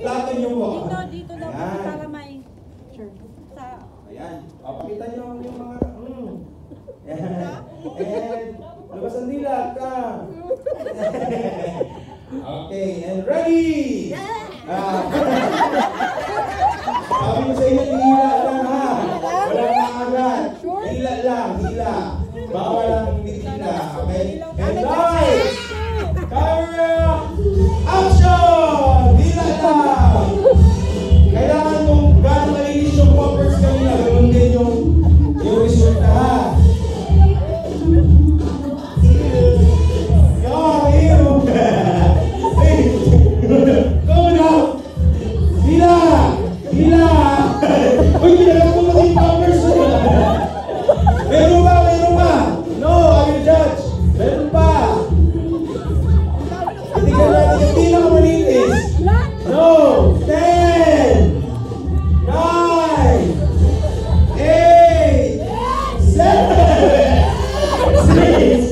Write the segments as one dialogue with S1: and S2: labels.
S1: Plato niyo po.
S2: Dito daw para may sa...
S1: Ayan. O, pakita niyo yung mga... Ayan. And, labas ang dila ka. Okay, and ready! Sabi ko sa inyo, hila lang ha. Walang nakagad. Hila lang, hila. Bawal lang hindi hila. Okay? And live! Camera! Action! Hila lang! Kailangan kung gaano malinis yung poppers kanina, ganoon din yung resulta ha. Go now! Hila! Hila! Uy, kinalang ko maging poppers na. Meron ba? Meron ba? No, I will judge. Meron pa. Hindi ka natin yung pinakamalinis. No! 10! 9! 8! 7! 6!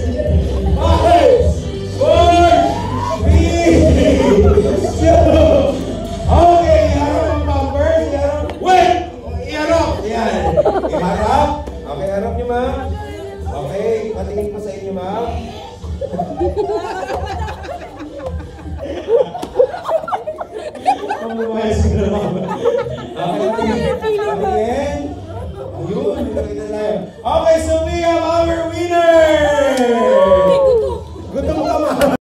S1: 5! 4! 3! 2! Okay, iharap ang bumpers. Iharap. Wait! Iharap! Yan. Iharap. Okay, harap niyo, ma'am. Okay, patingin ko sa inyo, ma'am. Pumumayas ko na, ma'am. Okay, patingin. Ayun, nakita tayo. Okay, so we have our winner!